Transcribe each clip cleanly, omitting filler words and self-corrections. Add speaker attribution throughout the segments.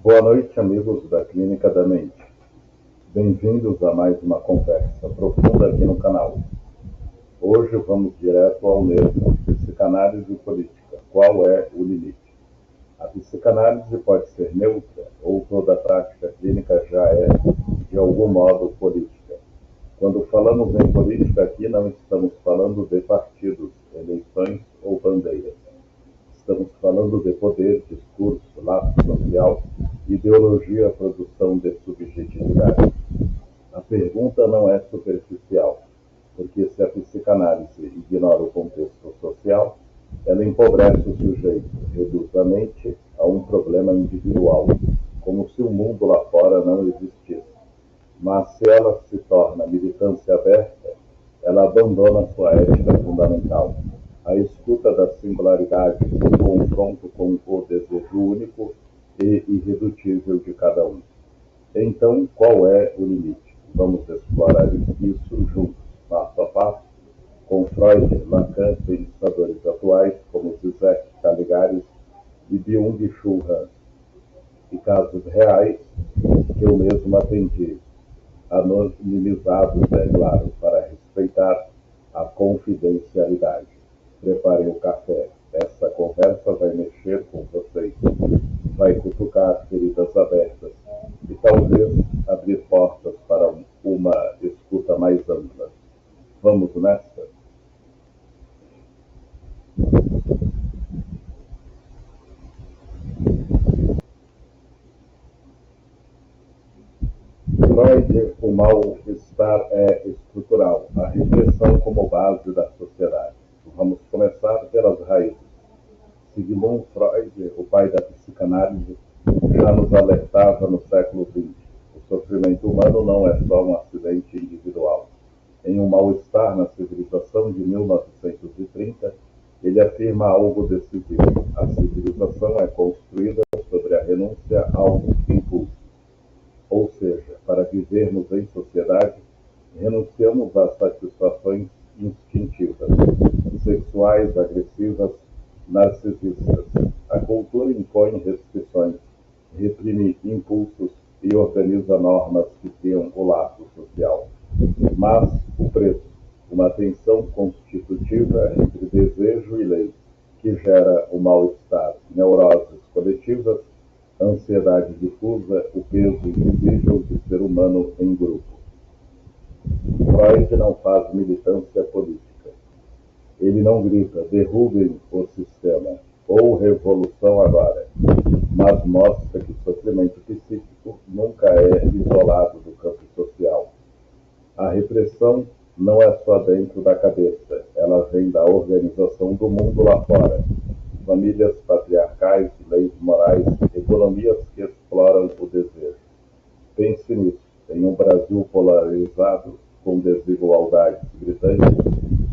Speaker 1: Boa noite, amigos da Clínica da Mente. Bem-vindos a mais uma conversa profunda aqui no canal. Hoje vamos direto ao nervo, psicanálise e política. Qual é o limite? A psicanálise pode ser neutra ou toda a prática clínica já é, de algum modo, política. Quando falamos em política aqui, não estamos falando de partidos, eleições ou bandeiras. Estamos falando de poder, discurso, laço social, ideologia, produção de subjetividade. A pergunta não é superficial, porque se a psicanálise ignora o contexto social, ela empobrece o sujeito, reduz a mente a um problema individual, como se o mundo lá fora não existisse. Mas se ela se torna militância aberta, ela abandona sua ética fundamental. A escuta das singularidades, o confronto com o desejo único e irredutível de cada um. Então, qual é o limite? Vamos explorar isso juntos, passo a passo, com Freud, Lacan, pensadores atuais como Zizek, Caligares e Byung-Chul Han, e casos reais que eu mesmo atendi, anonimizados, é claro, para respeitar a confidencialidade. Preparem o café. Essa conversa vai mexer com vocês, vai cutucar feridas abertas e talvez abrir portas para uma escuta mais ampla. Vamos nessa? Freud, o mal-estar é estrutural, a repressão como base da sociedade. Vamos começar pelas raízes. Sigmund Freud, o pai da psicanálise, já nos alertava no século XX. O sofrimento humano não é só um acidente individual. Em Um Mal-Estar na Civilização, de 1930, ele afirma algo decisivo. A civilização é construída sobre a renúncia ao impulso. Ou seja, para vivermos em sociedade, renunciamos às satisfações instintivas, sexuais, agressivas, narcisistas. A cultura impõe restrições, reprime impulsos e organiza normas que criam o laço social. Mas o preço, uma tensão constitutiva entre desejo e lei, que gera o mal-estar, neuroses coletivas, ansiedade difusa, o peso invisível de ser humano em grupo. Freud não faz militância política. Ele não grita, derrubem o sistema, ou revolução agora, mas mostra que sofrimento psíquico nunca é isolado do campo social. A repressão não é só dentro da cabeça, ela vem da organização do mundo lá fora. Famílias patriarcais, leis morais, economias que exploram o desejo. Pense nisso, em um Brasil polarizado, com desigualdades gritantes,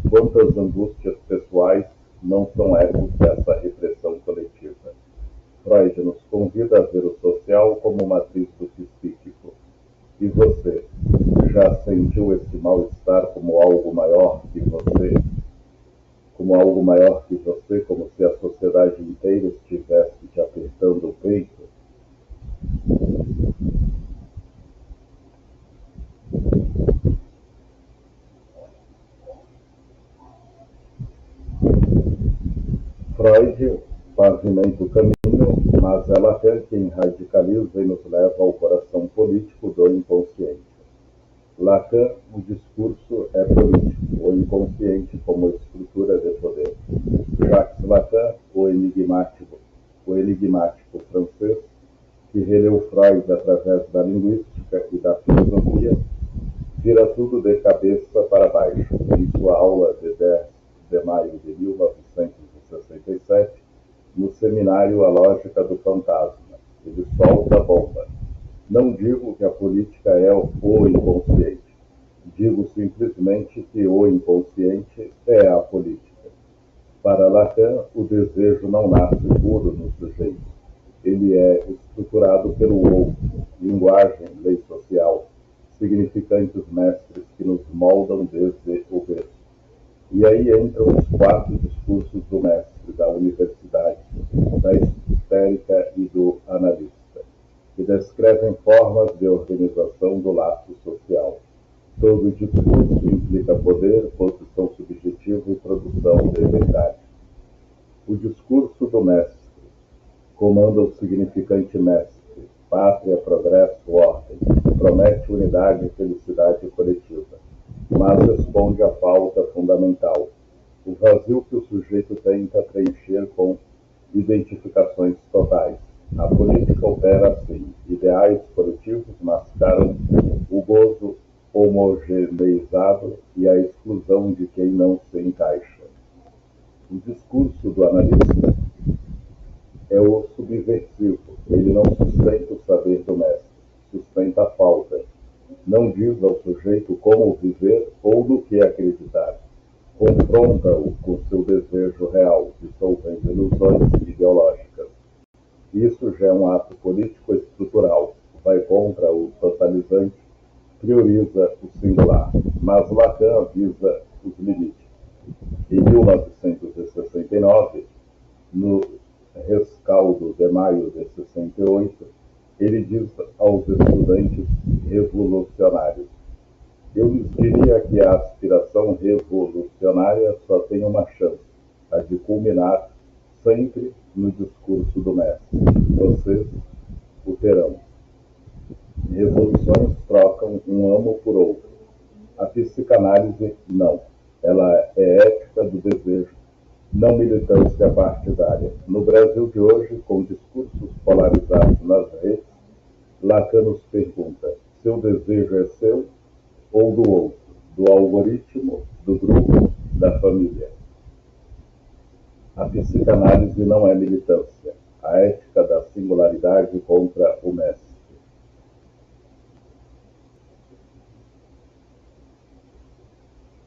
Speaker 1: quantas angústias pessoais não são ecos dessa repressão coletiva? Freud nos convida a ver o social como matriz do psíquico. E você, já sentiu esse mal-estar como algo maior que você? Como algo maior que você, como se a sociedade inteira estivesse te apertando o peito? Freud pavimenta o caminho, mas é Lacan quem radicaliza e nos leva ao coração político do inconsciente. Lacan, o discurso é político, o inconsciente como estrutura de poder. Jacques Lacan, o enigmático francês, que releu Freud através da linguística e da filosofia, vira tudo de cabeça para baixo. Em sua aula de 10 de maio de 1967, no seminário A Lógica do Fantasma, ele solta a bomba. Não digo que a política é o inconsciente. Digo simplesmente que o inconsciente é a política. Para Lacan, o desejo não nasce puro no sujeito. Ele é estruturado pelo outro, linguagem, lei social, significantes mestres que nos moldam desde o berço. E aí entram os 4 discursos do mestre, da universidade, da histérica e do analista. descrevem formas de organização do laço social. Todo discurso implica poder, posição subjetiva e produção de verdade. O discurso do mestre comanda o significante mestre, pátria, progresso, ordem, promete unidade e felicidade coletiva, mas responde à falta fundamental, o vazio que o sujeito tenta preencher com identificações totais. A política opera assim: ideais coletivos mascaram o gozo homogeneizado e a exclusão de quem não se encaixa. O discurso do analista é o subversivo. Ele não sustenta o saber do mestre, sustenta a falta. Não diz ao sujeito como viver ou no que acreditar. Confronta-o com seu desejo real, dissolvendo ilusões ideológicas. Isso já é um ato político estrutural. Vai contra o totalizante, prioriza o singular. Mas Lacan avisa os limites. Em 1969, no rescaldo de maio de 68, ele diz aos estudantes revolucionários: eu lhes diria que a aspiração revolucionária só tem uma chance, a de culminar sempre no discurso do mestre. Vocês o terão. Revoluções trocam um amo por outro. A psicanálise, não. Ela é ética do desejo, não militância partidária. No Brasil de hoje, com discursos polarizados nas redes, Lacan nos pergunta: seu desejo é seu ou do outro, do algoritmo, do grupo, da família? A psicanálise não é militância, a ética da singularidade contra o mestre.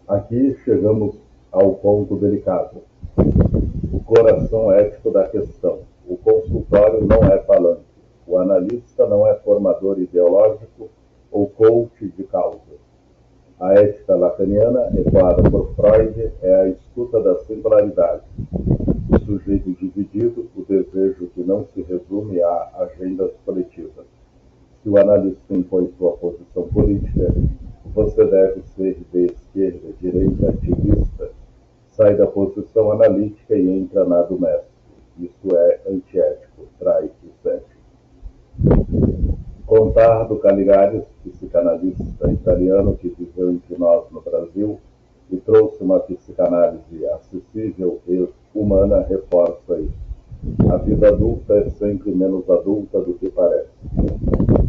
Speaker 1: Aqui chegamos ao ponto delicado, o coração ético da questão. O consultório não é palanque, o analista não é formador ideológico ou coach de causa. A ética lacaniana, ecoada por Freud, é a escuta da singularidade, o sujeito dividido, o desejo que não se resume a agendas coletivas. Se o analista impõe sua posição política, você deve ser de esquerda, direita, ativista, sai da posição analítica e entra na do mestre. Isso é antiético, trai o cético. Contardo Caligares, psicanalista italiano que viveu entre nós no Brasil e trouxe uma psicanálise acessível e humana, reforça isso. A vida adulta é sempre menos adulta do que parece.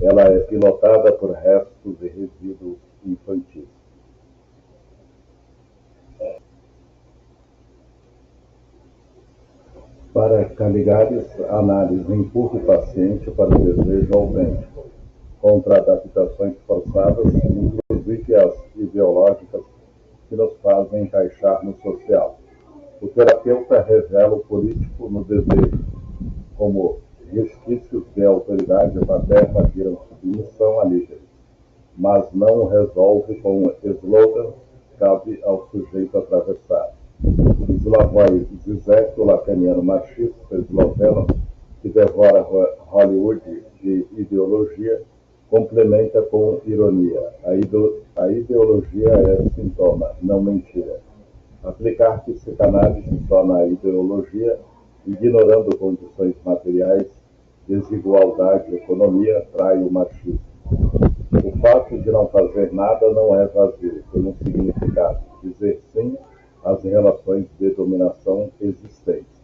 Speaker 1: Ela é pilotada por restos e resíduos infantis. Para Caligares, a análise empurra o paciente para o desejo autêntico, contra adaptações forçadas, inclusive as ideológicas que nos fazem encaixar no social. O terapeuta revela o político no desejo, como resquícios de autoridade paterna viram submissão a líderes, mas não o resolve com slogans que cabe ao sujeito atravessar. Slavoj Zizek, o lacaniano machista esloveno que devora Hollywood de ideologia, complementa com ironia: a ideologia é sintoma, não mentira. Aplicar psicanálise só na ideologia, ignorando condições materiais, desigualdade, economia, trai o machismo. O fato de não fazer nada não é vazio, tem um significado: dizer sim às relações de dominação existentes.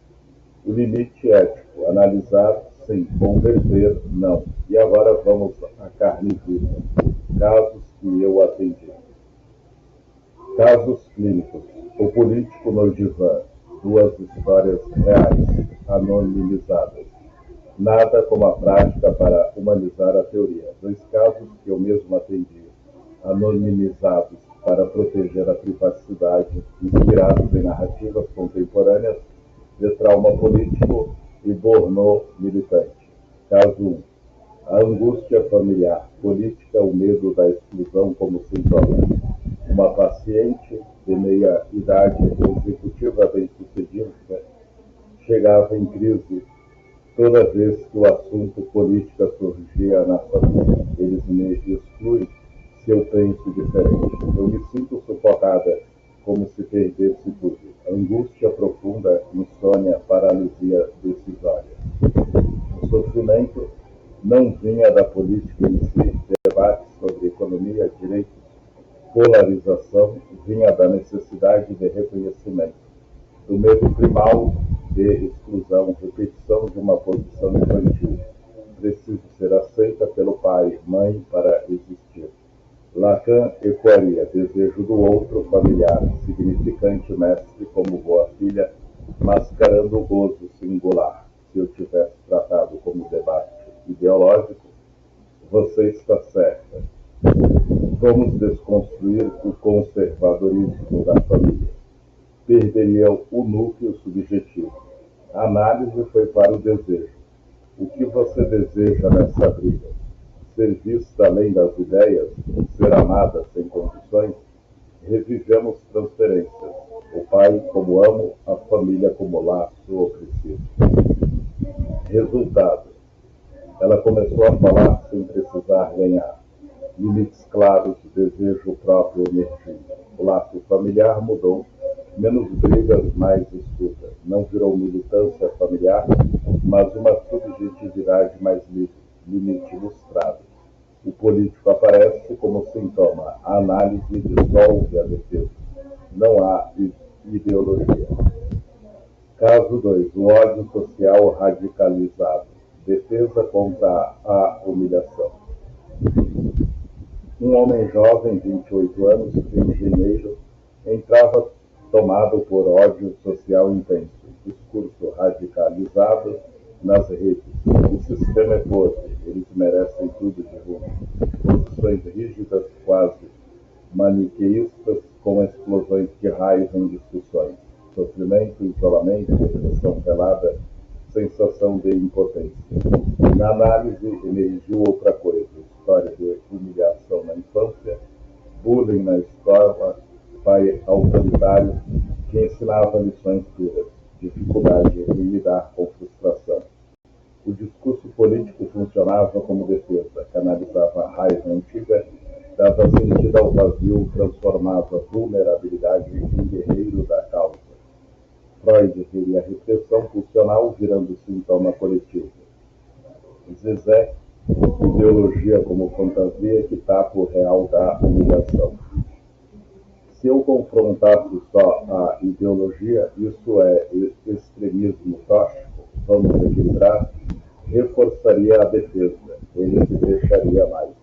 Speaker 1: O limite ético: analisar, sim; converter, não. E agora vamos à carne viva. Casos que eu atendi. Casos clínicos. O político no divã. Duas histórias reais, anonimizadas. Nada como a prática para humanizar a teoria. Dois casos que eu mesmo atendi, anonimizados para proteger a privacidade, inspirados em narrativas contemporâneas de trauma político e burnout militante. Caso 1. A angústia familiar, política, o medo da exclusão como sintoma. Uma paciente de meia idade, executiva bem-sucedida, chegava em crise Toda vez que o assunto política surgia na família, eles me excluem se eu penso diferente. Eu me sinto sufocada, como se perdesse tudo. Angústia profunda, insônia, paralisia decisória. O sofrimento não vinha da política em si, debates sobre economia, direitos, polarização, vinha da necessidade de reconhecimento, do medo primal de exclusão, repetição de uma posição infantil. Preciso ser aceita pelo pai, mãe, para existir. Lacan ecoaria desejo do outro familiar, significante mestre como boa filha, mascarando o gozo singular. Se eu tivesse tratado como debate ideológico, você está certa. Vamos desconstruir o conservadorismo da família. Perderia o núcleo subjetivo. A análise foi para o desejo. O que você deseja nessa briga? Ser vista além das ideias? Ser amada sem condições? Revivemos transferências. O pai como amo, a família como laço opressivo. Resultado. Ela começou a falar sem precisar ganhar. Limites claros, desejo próprio emergindo. O laço familiar mudou. Menos brigas, mais escuta. Não virou militância familiar, mas uma subjetividade mais livre, limite ilustrado. O político aparece como sintoma. A análise dissolve a defesa. Não há ideologia. Caso 2. O ódio social radicalizado. Defesa contra a humilhação. Um homem jovem, 28 anos, engenheiro, entrava tomado por ódio social intenso, discurso radicalizado nas redes. O sistema é podre, eles merecem tudo de ruim. Posições rígidas, quase maniqueístas, com explosões de raiva em discussões. Sofrimento, isolamento, depressão velada, sensação de impotência. Na análise, emergiu outra coisa, história de humilhação na infância, bullying na escola, pai autoritário que ensinava lições duras, dificuldade em lidar com frustração. O discurso político funcionava como defesa, canalizava a raiva antiga, dava sentido ao vazio, transformava vulnerabilidade em guerreiro da causa. Freud veria a repressão pulsional virando sintoma coletivo. Zizek, ideologia como fantasia que tapa o real da humilhação. Se eu confrontasse só a ideologia, isso é extremismo tóxico, vamos equilibrar, reforçaria a defesa, ele se deixaria mais.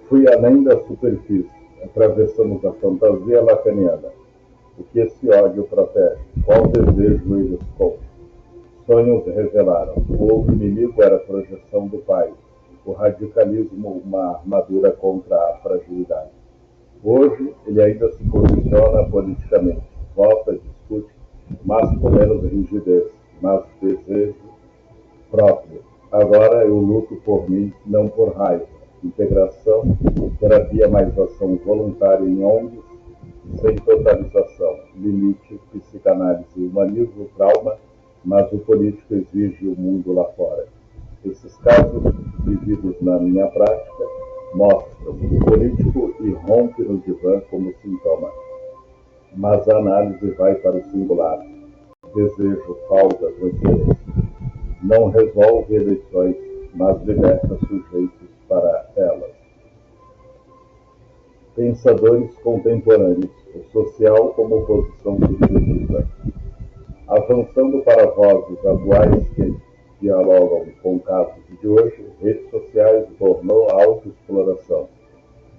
Speaker 1: Fui além da superfície, atravessamos a fantasia lacaniana. O que esse ódio protege? Qual desejo ele esconde? Sonhos revelaram. O outro inimigo era a projeção do pai. O radicalismo, uma armadura contra a fragilidade. Hoje, ele ainda se posiciona politicamente. Vota, discute, mas com menos rigidez, mas desejo próprio. Agora eu luto por mim, não por raiva. Integração, terapia mais ação voluntária em ONGs, sem totalização, limite, psicanálise, humanismo, trauma, mas o político exige o mundo lá fora. Esses casos, vividos na minha prática, mostram que o político irrompe no divã como sintoma, mas a análise vai para o singular. Desejo, falta, transferência. Não resolve eleições, mas liberta sujeitos para elas. Pensadores contemporâneos, o social como oposição subjetiva. Avançando para vozes atuais que dialogam com casos de hoje, redes sociais tornou a autoexploração.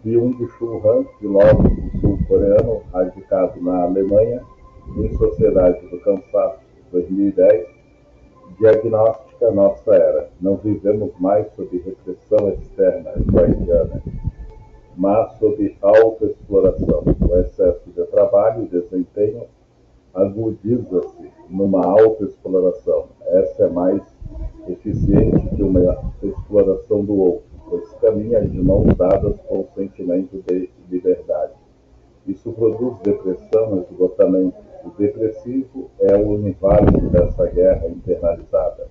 Speaker 1: Byung-Chul Han, filósofo sul-coreano, radicado na Alemanha, em Sociedade do Cansaço, 2010, diagnóstica nossa era. Não vivemos mais sob repressão externa freudiana, mas sob autoexploração. O excesso de trabalho e desempenho agudiza-se numa autoexploração. Essa é mais eficiente que uma exploração do outro, pois caminha de mãos dadas com o sentimento de liberdade. Isso produz depressão, esgotamento. O depressivo é o inválido dessa guerra internalizada.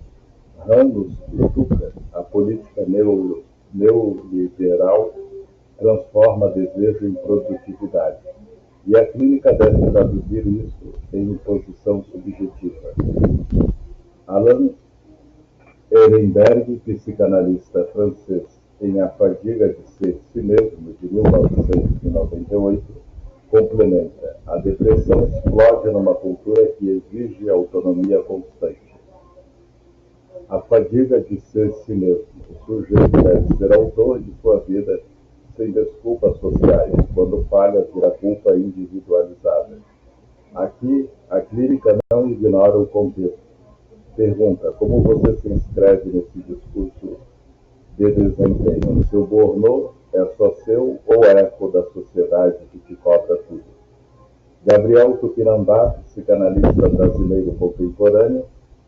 Speaker 1: Ramos estupra a política neoliberal transforma desejo em produtividade. E a clínica deve traduzir isso em imposição subjetiva. Alain Ehrenberg, psicanalista francês, em A Fadiga de Ser Si Mesmo, de 1998, complementa: a depressão explode numa cultura que exige autonomia constante. A fadiga de ser si mesmo. O sujeito deve ser autor de sua vida sem desculpas sociais. Quando falha, vira culpa individualizada. Aqui, a clínica não ignora o contexto. Pergunta: como você se inscreve nesse discurso de desempenho? Seu bornô é só seu ou eco da sociedade que te cobra tudo? Gabriel Tupinambá, psicanalista brasileiro contemporâneo,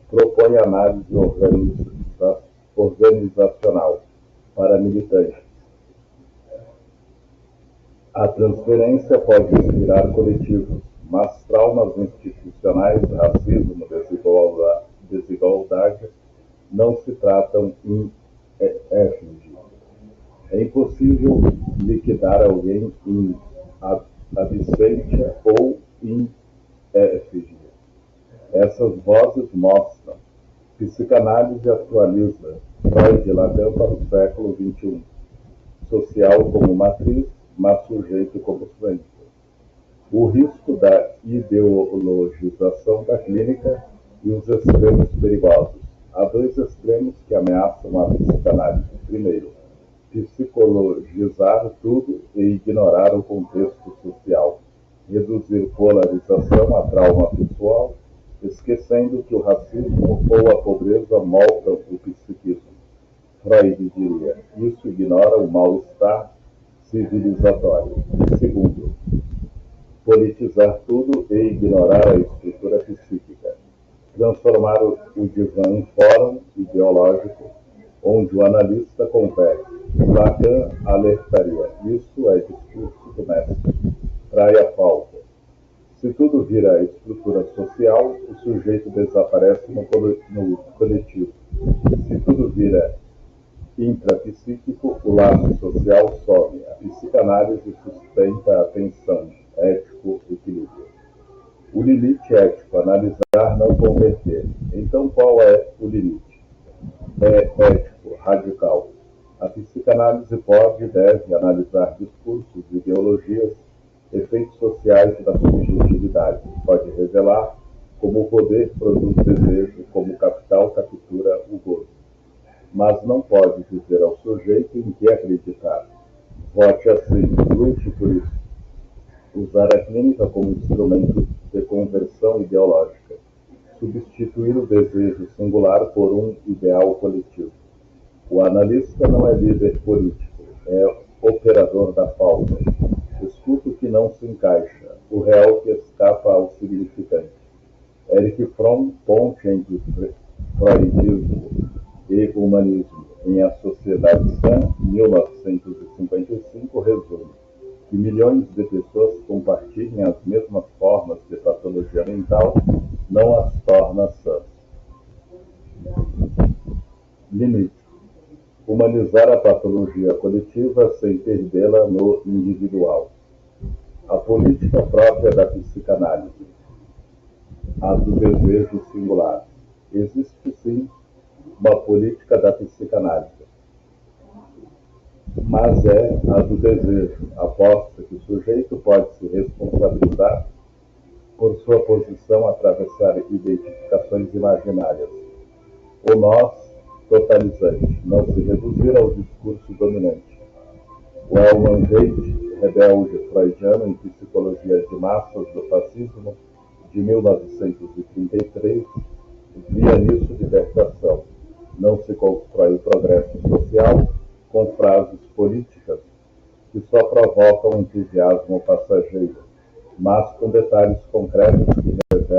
Speaker 1: propõe análise organizacional para militantes. A transferência pode inspirar coletivos, mas traumas institucionais, racismo, desigualdade, não se tratam em efígie. É impossível liquidar alguém em absência ou em efígie. Essas vozes mostram. Psicanálise atualiza Freud e Lacan para o século XXI. Social como matriz, mas sujeito como frente. O risco da ideologização da clínica e os extremos perigosos. Há dois extremos que ameaçam a psicanálise. Primeiro, psicologizar tudo e ignorar o contexto social. Reduzir polarização a trauma pessoal, esquecendo que o racismo ou a pobreza moldam o psiquismo. Freud diria: isso ignora o mal-estar civilizatório. Segundo, politizar tudo e ignorar a estrutura psíquica. Transformar o divã em fórum ideológico, onde o analista conversa. Lacan alertaria: isso é discurso do mestre. Trai a falta. Se tudo vira estrutura social, o sujeito desaparece no coletivo. Se tudo vira intrapsíquico, o laço social some. A psicanálise sustenta a tensão, ético, equilíbrio. O limite ético: analisar, não converter. Então qual é o limite? É ético, radical. A psicanálise pode e deve analisar discursos, ideologias, efeitos sociais da subjetividade. Pode revelar como o poder produz desejo, como o capital captura o gozo. Mas não pode dizer ao sujeito em que acreditar. Vote assim, lute por isso. Usar a clínica como instrumento de conversão ideológica. Substituir o desejo singular por um ideal coletivo. O analista não é líder político, é operador da falta. Escuta o que não se encaixa, o real que escapa ao significante. Eric Fromm, ponte entre freudismo e humanismo em A Sociedade Sã, 1955, resume que milhões de pessoas compartilhem as mesmas formas de patologia mental não as torna sãs. Limite: humanizar a patologia coletiva sem perdê-la no individual. A política própria da psicanálise. A do desejo singular. Existe, sim, uma política da psicanálise, mas é a do desejo. Aposta que o sujeito pode se responsabilizar por sua posição atravessar identificações imaginárias. O nós totalizante, não se reduzir ao discurso dominante. O Almanjade, rebelde freudiano em Psicologia de Massas do Fascismo, de 1933, via nisso libertação. Não se constrói o progresso social com frases políticas que só provocam entusiasmo passageiro, mas com detalhes concretos que revelam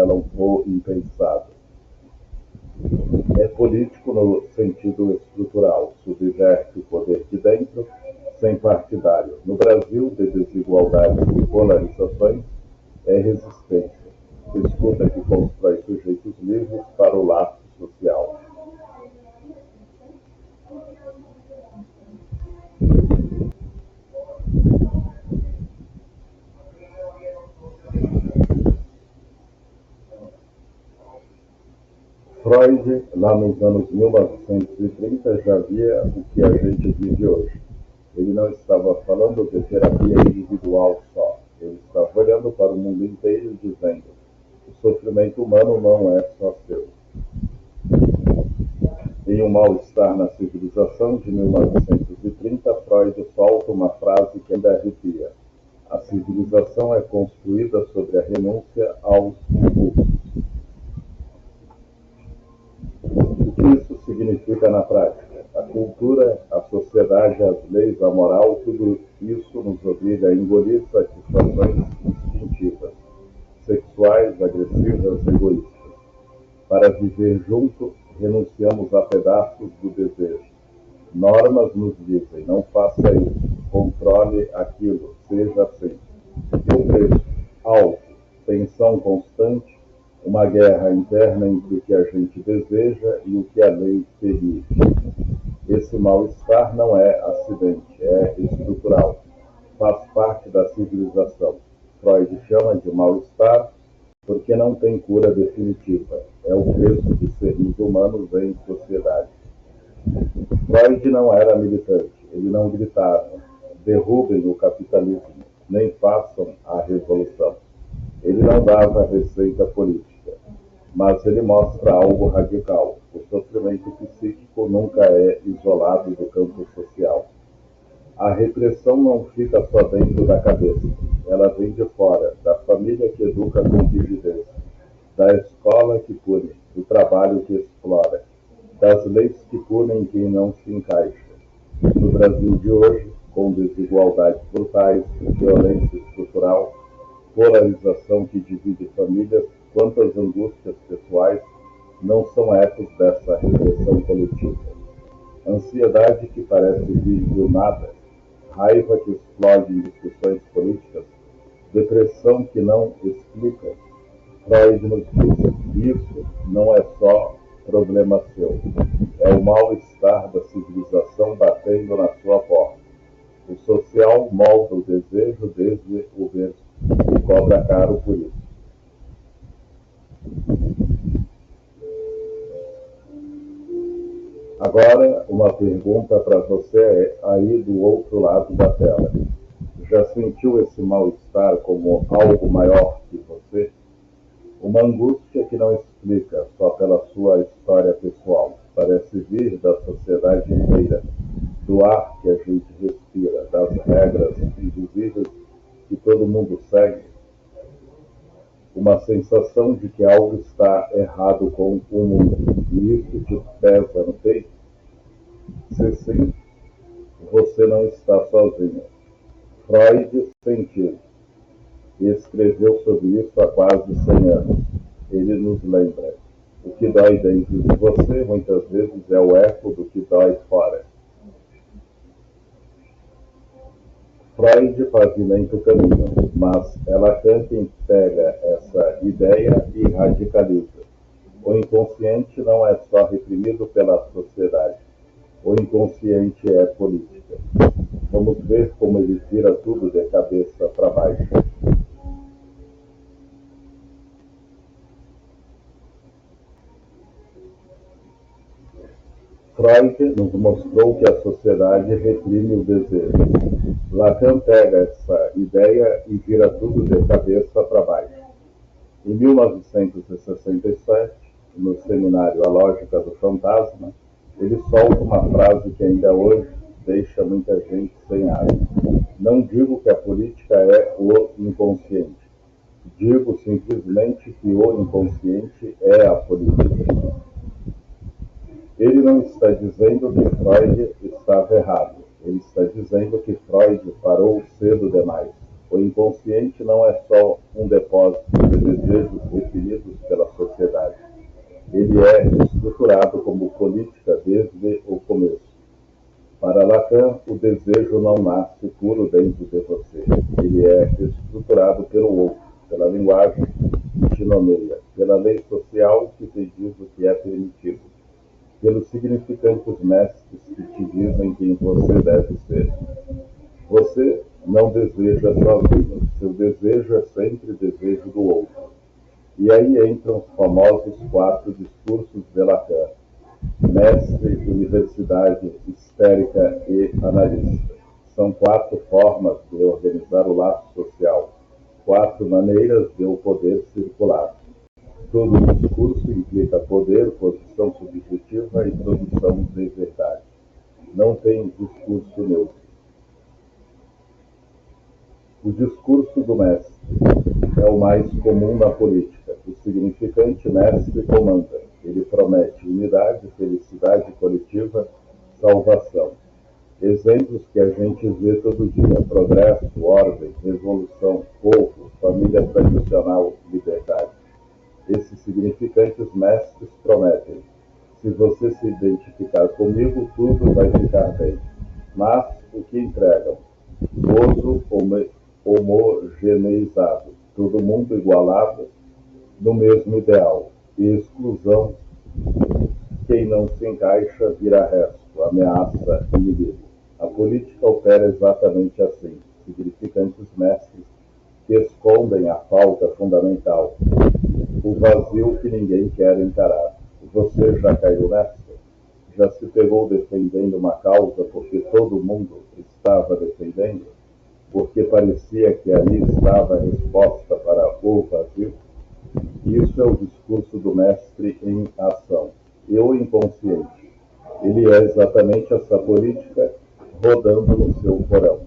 Speaker 1: disputa que constrói sujeitos livres para o laço social. Freud, lá nos anos 1930, já via o que a gente vive hoje. Ele não estava falando de terapia individual só. Ele estava olhando para o mundo inteiro e dizendo: o sofrimento humano não é só seu. Em Um Mal-Estar na Civilização, de 1930, Freud solta uma frase que ainda arrepia: a civilização é construída sobre a renúncia aos impulsos. O que isso significa na prática? A cultura, a sociedade, as leis, a moral, tudo isso nos obriga a engolir satisfações instintivas, sexuais, agressivas, egoístas. Para viver junto, renunciamos a pedaços do desejo. Normas nos dizem: não faça isso, controle aquilo, seja assim. E o preço? Alto, tensão constante, uma guerra interna entre o que a gente deseja e o que a lei permite. Esse mal-estar não é acidente, é estrutural. Faz parte da civilização. Freud chama de mal-estar porque não tem cura definitiva. É o preço de sermos humanos em sociedade. Freud não era militante. Ele não gritava: derrubem o capitalismo, nem façam a revolução. Ele não dava receita política, mas ele mostra algo radical. O sofrimento psíquico nunca é isolado do campo social. A repressão não fica só dentro da cabeça. Ela vem de fora, da família que educa com rigidez, da escola que pune, do trabalho que explora, das leis que punem quem não se encaixa. No Brasil de hoje, com desigualdades brutais, violência estrutural, polarização que divide famílias, quantas angústias pessoais não são ecos dessa repressão coletiva. Ansiedade que parece vir do nada, raiva que explode em discussões políticas, depressão que não explica. Freud nos diz: isso não é só problema seu, é o mal-estar da civilização batendo na sua porta. O social molda o desejo desde o berço e cobra caro por isso. Agora, uma pergunta para você aí do outro lado da tela. Já sentiu esse mal-estar como algo maior que você? Uma angústia que não explica só pela sua história pessoal. Parece vir da sociedade inteira, do ar que a gente respira, das regras invisíveis que todo mundo segue. Uma sensação de que algo está errado com o mundo, e isso te pesa no peito? Se sim, você não está sozinho. Freud sentiu e escreveu sobre isso há quase 100 anos. Ele nos lembra: o que dói dentro de você muitas vezes é o eco do que dói fora. Freud pavimenta o caminho, mas Lacan pega essa ideia e radicaliza. O inconsciente não é só reprimido pela sociedade. O inconsciente é política. Vamos ver como ele tira tudo de cabeça para baixo. Freud nos mostrou que a sociedade reprime o desejo. Lacan pega essa ideia e vira tudo de cabeça para baixo. Em 1967, no seminário A Lógica do Fantasma, ele solta uma frase que ainda hoje deixa muita gente sem ar. Não digo que a política é o inconsciente. Digo simplesmente que o inconsciente é a política. Ele não está dizendo que Freud estava errado. Ele está dizendo que Freud parou cedo demais. O inconsciente não é só um depósito de desejos definidos pela sociedade. Ele é estruturado como política desde o começo. Para Lacan, o desejo não nasce puro dentro de você. Ele é estruturado pelo outro, pela linguagem, te nomeia, pela lei social que te diz o que é permitido, pelos significantes mestres que te dizem quem você deve ser. Você não deseja sozinho, seu desejo é sempre desejo do outro. E aí entram os famosos 4 discursos de Lacan: mestre, universidade, histérica e analista. São 4 formas de organizar o laço social, 4 maneiras de o poder circular. Todo discurso implica poder, posição subjetiva e produção de verdade. Não tem discurso neutro. O discurso do mestre é o mais comum na política. O significante mestre comanda. Ele promete unidade, felicidade coletiva, salvação. Exemplos que a gente vê todo dia: progresso, ordem, revolução, povo, família tradicional, liberdade. Esses significantes mestres prometem: se você se identificar comigo, tudo vai ficar bem. Mas o que entregam? Gozo homogeneizado, todo mundo igualado no mesmo ideal, e exclusão: quem não se encaixa vira resto, ameaça, inimigo. A política opera exatamente assim: significantes mestres que escondem a falta fundamental, o vazio que ninguém quer encarar. Você já caiu nessa? Já se pegou defendendo uma causa porque todo mundo estava defendendo? Porque parecia que ali estava a resposta para o vazio? Isso é o discurso do mestre em ação. E o inconsciente? Ele é exatamente essa política rodando no seu porão.